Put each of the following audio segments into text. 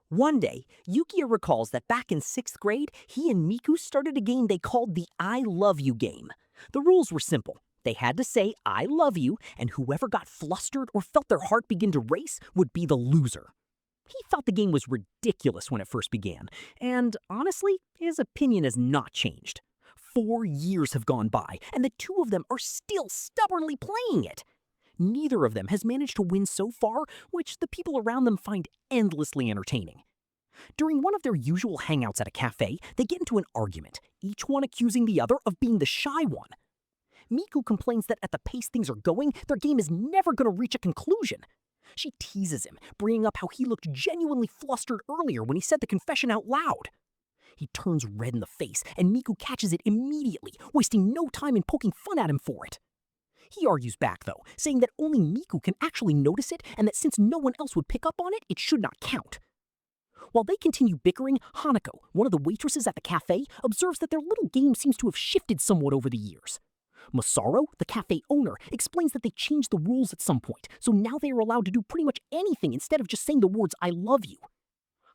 One day, Yukiya recalls that back in 6th grade, he and Miku started a game they called the I Love You game. The rules were simple. They had to say, I love you, and whoever got flustered or felt their heart begin to race would be the loser. He thought the game was ridiculous when it first began, and honestly, his opinion has not changed. 4 years have gone by, and the two of them are still stubbornly playing it. Neither of them has managed to win so far, which the people around them find endlessly entertaining. During one of their usual hangouts at a cafe, they get into an argument, each one accusing the other of being the shy one. Miku complains that at the pace things are going, their game is never going to reach a conclusion. She teases him, bringing up how he looked genuinely flustered earlier when he said the confession out loud. He turns red in the face, and Miku catches it immediately, wasting no time in poking fun at him for it. He argues back, though, saying that only Miku can actually notice it and that since no one else would pick up on it, it should not count. While they continue bickering, Hanako, one of the waitresses at the cafe, observes that their little game seems to have shifted somewhat over the years. Masaru, the cafe owner, explains that they changed the rules at some point, so now they are allowed to do pretty much anything instead of just saying the words I love you.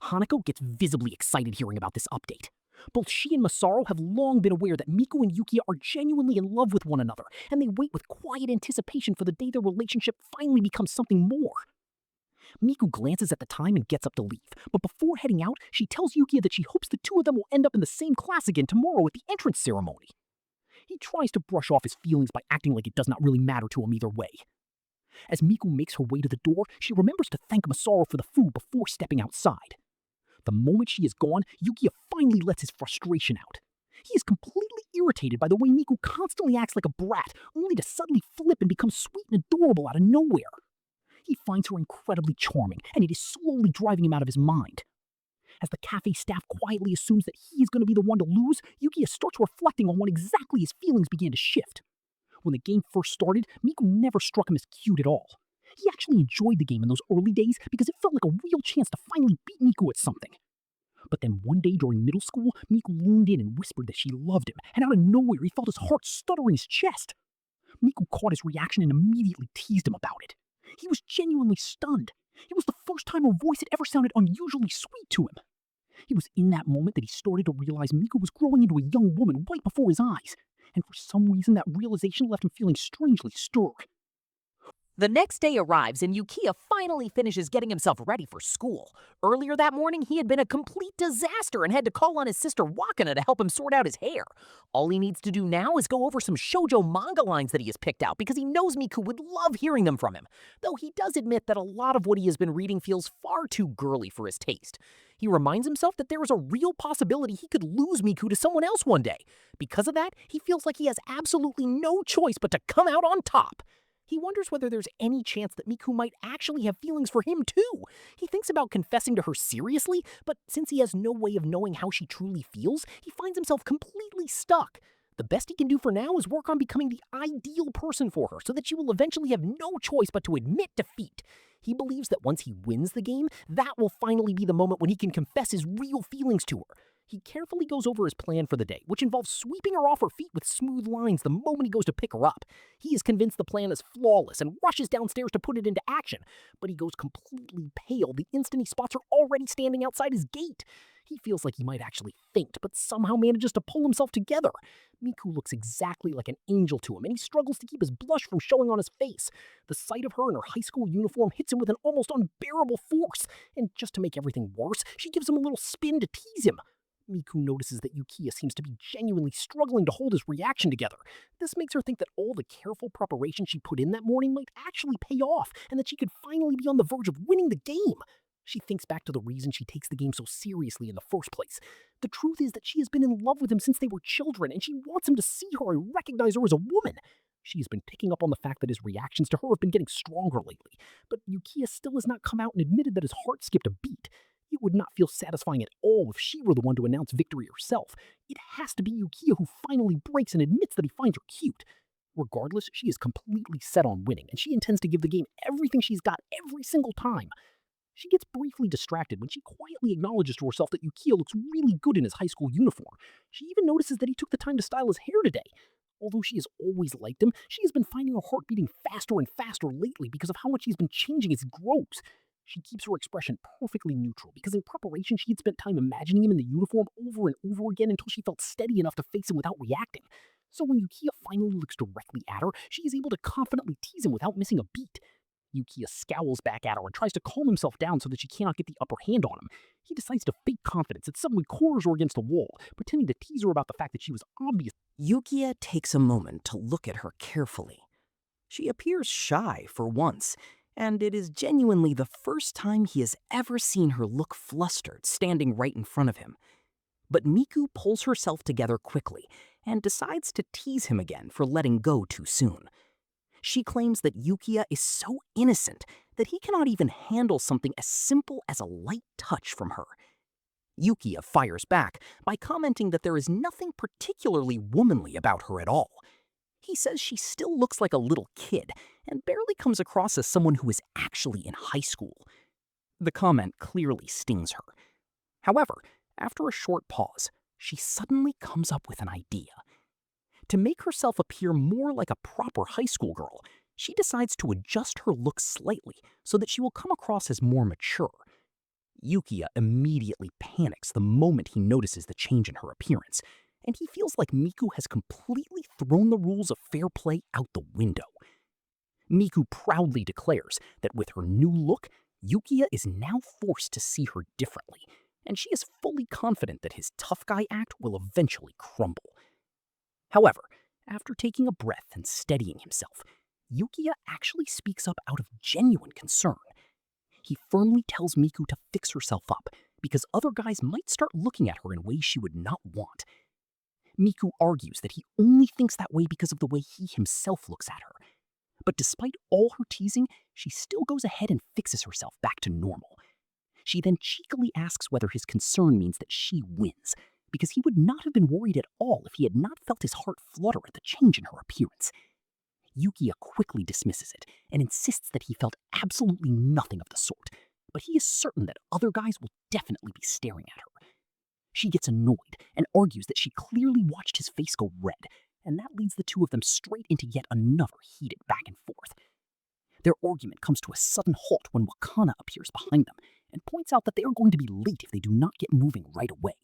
Hanako gets visibly excited hearing about this update. Both she and Masaru have long been aware that Miku and Yukiya are genuinely in love with one another, and they wait with quiet anticipation for the day their relationship finally becomes something more. Miku glances at the time and gets up to leave, but before heading out, she tells Yukiya that she hopes the two of them will end up in the same class again tomorrow at the entrance ceremony. He tries to brush off his feelings by acting like it does not really matter to him either way. As Miku makes her way to the door, she remembers to thank Masaru for the food before stepping outside. The moment she is gone, Yukiya finally lets his frustration out. He is completely irritated by the way Miku constantly acts like a brat, only to suddenly flip and become sweet and adorable out of nowhere. He finds her incredibly charming, and it is slowly driving him out of his mind. As the cafe staff quietly assumes that he is going to be the one to lose, Yukiya starts reflecting on when exactly his feelings began to shift. When the game first started, Miku never struck him as cute at all. He actually enjoyed the game in those early days because it felt like a real chance to finally beat Miku at something. But then one day during middle school, Miku leaned in and whispered that she loved him, and out of nowhere he felt his heart stutter in his chest. Miku caught his reaction and immediately teased him about it. He was genuinely stunned. It was the first time her voice had ever sounded unusually sweet to him. It was in that moment that he started to realize Miku was growing into a young woman right before his eyes, and for some reason that realization left him feeling strangely stirred. The next day arrives and Yukiya finally finishes getting himself ready for school. Earlier that morning, he had been a complete disaster and had to call on his sister Wakana to help him sort out his hair. All he needs to do now is go over some shoujo manga lines that he has picked out because he knows Miku would love hearing them from him. Though he does admit that a lot of what he has been reading feels far too girly for his taste. He reminds himself that there is a real possibility he could lose Miku to someone else one day. Because of that, he feels like he has absolutely no choice but to come out on top. He wonders whether there's any chance that Miku might actually have feelings for him too. He thinks about confessing to her seriously, but since he has no way of knowing how she truly feels, he finds himself completely stuck. The best he can do for now is work on becoming the ideal person for her so that she will eventually have no choice but to admit defeat. He believes that once he wins the game, that will finally be the moment when he can confess his real feelings to her. He carefully goes over his plan for the day, which involves sweeping her off her feet with smooth lines the moment he goes to pick her up. He is convinced the plan is flawless and rushes downstairs to put it into action, but he goes completely pale the instant he spots her already standing outside his gate. He feels like he might actually faint, but somehow manages to pull himself together. Miku looks exactly like an angel to him, and he struggles to keep his blush from showing on his face. The sight of her in her high school uniform hits him with an almost unbearable force, and just to make everything worse, she gives him a little spin to tease him. Miku notices that Yukiya seems to be genuinely struggling to hold his reaction together. This makes her think that all the careful preparation she put in that morning might actually pay off, and that she could finally be on the verge of winning the game. She thinks back to the reason she takes the game so seriously in the first place. The truth is that she has been in love with him since they were children, and she wants him to see her and recognize her as a woman. She has been picking up on the fact that his reactions to her have been getting stronger lately, but Yukiya still has not come out and admitted that his heart skipped a beat. It would not feel satisfying at all if she were the one to announce victory herself. It has to be Yukiya who finally breaks and admits that he finds her cute. Regardless, she is completely set on winning, and she intends to give the game everything she's got every single time. She gets briefly distracted when she quietly acknowledges to herself that Yukiya looks really good in his high school uniform. She even notices that he took the time to style his hair today. Although she has always liked him, she has been finding her heart beating faster and faster lately because of how much he's been changing as he grows. She keeps her expression perfectly neutral because in preparation she had spent time imagining him in the uniform over and over again until she felt steady enough to face him without reacting. So when Yukiya finally looks directly at her, she is able to confidently tease him without missing a beat. Yukiya scowls back at her and tries to calm himself down so that she cannot get the upper hand on him. He decides to fake confidence and suddenly corners her against the wall, pretending to tease her about the fact that she was obvious. Yukiya takes a moment to look at her carefully. She appears shy for once, and it is genuinely the first time he has ever seen her look flustered standing right in front of him. But Miku pulls herself together quickly and decides to tease him again for letting go too soon. She claims that Yukiya is so innocent that he cannot even handle something as simple as a light touch from her. Yukiya fires back by commenting that there is nothing particularly womanly about her at all. He says she still looks like a little kid and barely comes across as someone who is actually in high school. The comment clearly stings her. However, after a short pause, she suddenly comes up with an idea. To make herself appear more like a proper high school girl, she decides to adjust her look slightly so that she will come across as more mature. Yukiya immediately panics the moment he notices the change in her appearance, and he feels like Miku has completely thrown the rules of fair play out the window. Miku proudly declares that with her new look, Yukiya is now forced to see her differently, and she is fully confident that his tough guy act will eventually crumble. However, after taking a breath and steadying himself, Yukiya actually speaks up out of genuine concern. He firmly tells Miku to fix herself up, because other guys might start looking at her in ways she would not want. Miku argues that he only thinks that way because of the way he himself looks at her. But despite all her teasing, she still goes ahead and fixes herself back to normal. She then cheekily asks whether his concern means that she wins, because he would not have been worried at all if he had not felt his heart flutter at the change in her appearance. Yukiya quickly dismisses it and insists that he felt absolutely nothing of the sort, but he is certain that other guys will definitely be staring at her. She gets annoyed and argues that she clearly watched his face go red, and that leads the two of them straight into yet another heated back and forth. Their argument comes to a sudden halt when Wakana appears behind them and points out that they are going to be late if they do not get moving right away.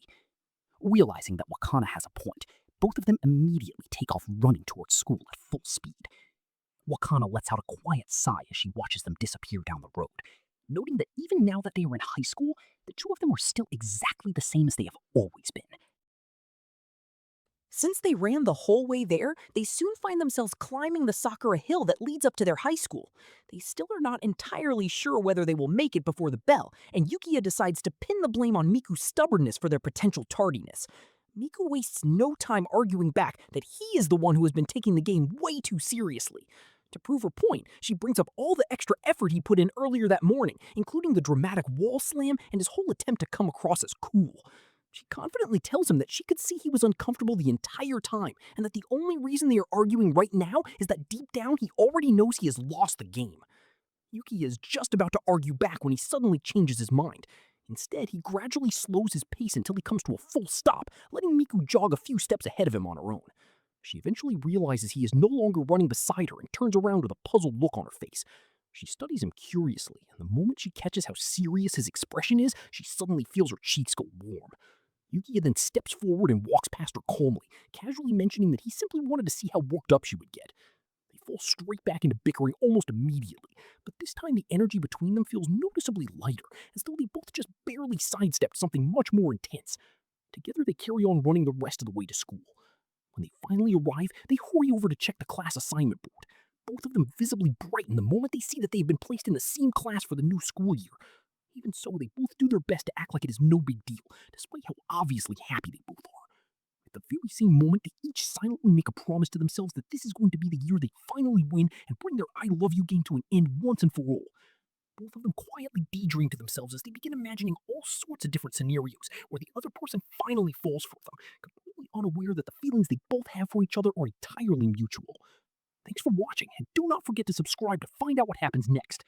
Realizing that Wakana has a point, both of them immediately take off running towards school at full speed. Wakana lets out a quiet sigh as she watches them disappear down the road, noting that even now that they are in high school, the two of them are still exactly the same as they have always been. Since they ran the whole way there, they soon find themselves climbing the Sakura hill that leads up to their high school. They still are not entirely sure whether they will make it before the bell, and Yukiya decides to pin the blame on Miku's stubbornness for their potential tardiness. Miku wastes no time arguing back that he is the one who has been taking the game way too seriously. To prove her point, she brings up all the extra effort he put in earlier that morning, including the dramatic wall slam and his whole attempt to come across as cool. She confidently tells him that she could see he was uncomfortable the entire time, and that the only reason they are arguing right now is that deep down he already knows he has lost the game. Yuki is just about to argue back when he suddenly changes his mind. Instead, he gradually slows his pace until he comes to a full stop, letting Miku jog a few steps ahead of him on her own. She eventually realizes he is no longer running beside her and turns around with a puzzled look on her face. She studies him curiously, and the moment she catches how serious his expression is, she suddenly feels her cheeks go warm. Yukiya then steps forward and walks past her calmly, casually mentioning that he simply wanted to see how worked up she would get. They fall straight back into bickering almost immediately, but this time the energy between them feels noticeably lighter, as though they both just barely sidestepped something much more intense. Together they carry on running the rest of the way to school. When they finally arrive, they hurry over to check the class assignment board. Both of them visibly brighten the moment they see that they have been placed in the same class for the new school year. Even so, they both do their best to act like it is no big deal, despite how obviously happy they both are. At the very same moment, they each silently make a promise to themselves that this is going to be the year they finally win and bring their I love you game to an end once and for all. Both of them quietly daydream to themselves as they begin imagining all sorts of different scenarios where the other person finally falls for them, completely unaware that the feelings they both have for each other are entirely mutual. Thanks for watching, and do not forget to subscribe to find out what happens next.